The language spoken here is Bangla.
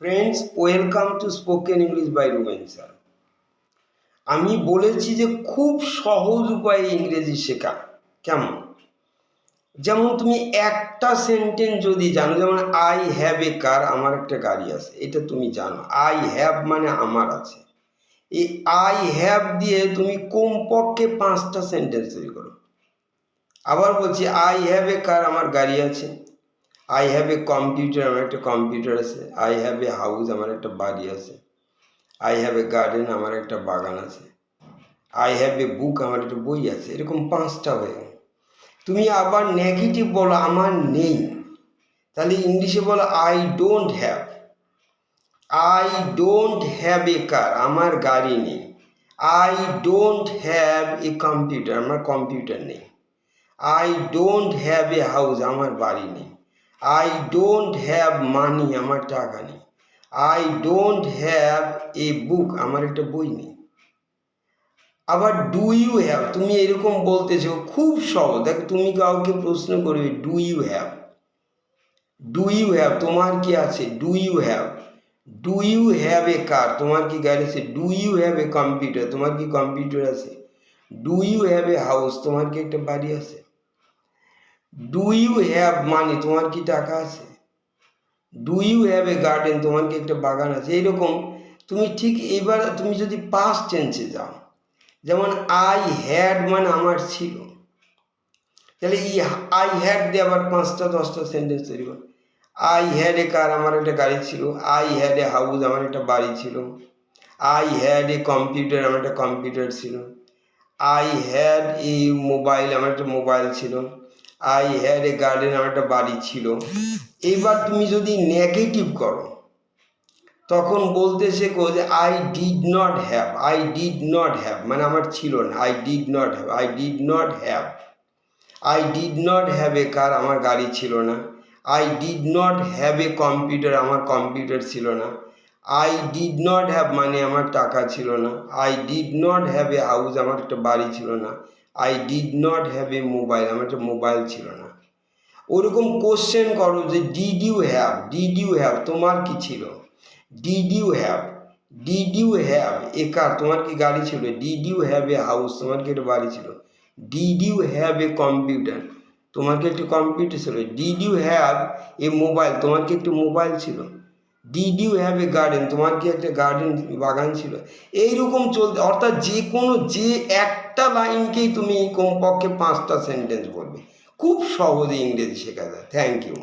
Friends, welcome to spoken English by Ruben sir. আমি বলেছি যে খুব সহজ উপায়ে ইংরেজি শেখা। কেমন? যেমন তুমি একটা সেন্টেন্স যদি জানো, যেমন আই হ্যাভ এ কার, আমার একটা গাড়ি আছে, এটা তুমি জানো। আই হ্যাভ মানে আমার আছে। এই আই হ্যাভ দিয়ে তুমি কমপক্ষে 5টা সেন্টেন্স তৈরি করো। আবার বলছি, আই হ্যাভ এ কার, আমার গাড়ি আছে। আই হ্যাভ এ কম্পিউটার, আমার একটা কম্পিউটার আছে। আই হ্যাভ এ হাউস, আমার একটা বাড়ি আছে। আই হ্যাভ এ গার্ডেন, আমার একটা বাগান আছে। আই হ্যাভ এ বুক, আমার একটা বই আছে। এরকম 5টা হয়ে গেল। তুমি আবার নেগেটিভ বলো, আমার নেই, তাহলে ইংলিশে বলো I don't have. I don't have a car, আমার গাড়ি নেই। I don't have a computer, আমার কম্পিউটার নেই। I don't have a house, আমার বাড়ি নেই। আই ডোন্ট হ্যাভ মানি, আমার টাকা নেই। আই ডোন্ট হ্যাভ এ বুক, আমার একটা বই নেই। আবার ডু ইউ হ্যাভ, তুমি এরকম বলতেছো, খুব সহজ। দেখো, তুমি কাউকে প্রশ্ন করবে, do you have, do you have, তোমার কি আছে? Do you have, do you have a car, তোমার কি গাড়ি আছে? Do you have a computer, তোমার কি কম্পিউটার আছে? Do you have a house, তোমার কি একটা বাড়ি আছে? ডু ইউ হ্যাভ মানি, তোমার কি টাকা আছে? Do you have a garden, তোমার কি একটা বাগান আছে? এইরকম তুমি ঠিক এবার তুমি যদি পাস্ট টেন্সে যাও, যেমন আই হ্যাড মানে আমার ছিল, তাহলে এই আই হ্যাড দিয়ে আবার 5টা 10টা সেন্টেন্স তৈরি করো। আই হ্যাড এ কার, আমার একটা গাড়ি ছিল। আই হ্যাড এ হাউস, আমার একটা বাড়ি ছিল। আই হ্যাড এ কম্পিউটার, আমার একটা কম্পিউটার ছিল। আই হ্যাড এ মোবাইল, আমার একটা মোবাইল ছিল। আই হ্যাড এ গার্ডেন, আমার একটা বাড়ি ছিল। এইবার তুমি যদি নেগেটিভ করো, তখন বলতে শেখো যে I did not have. I did not have মানে আমার ছিল না। I did not have, I did not have. I did not have a car, আমার গাড়ি ছিল না। I did not have a computer, আমার কম্পিউটার ছিল না। আই ডিড নট হ্যাভ মানে আমার টাকা ছিল না। I did not have a house, আমার একটা বাড়ি ছিল না। I did not have a mobile, আমার একটা মোবাইল ছিল না। ওরকম কোশ্চেন করো যে did you have, did you have, তোমার কি ছিল? Did you have, did you have a car, তোমার কি গাড়ি ছিল? Did you have a house, তোমার কি একটা বাড়ি ছিল? Did you have a computer, তোমার কি একটা কম্পিউটার ছিল? Did you have a mobile, তোমার কি একটা মোবাইল ছিল? Did you have a garden, তোমার কি একটা গার্ডেন বাগান ছিল? এইরকম চলতে, অর্থাৎ যে কোনো যে একটা লাইনকেই তুমি কমপক্ষে 5টা সেন্টেন্স বলবে। খুব সহজে ইংরেজি শেখা যায়। Thank you.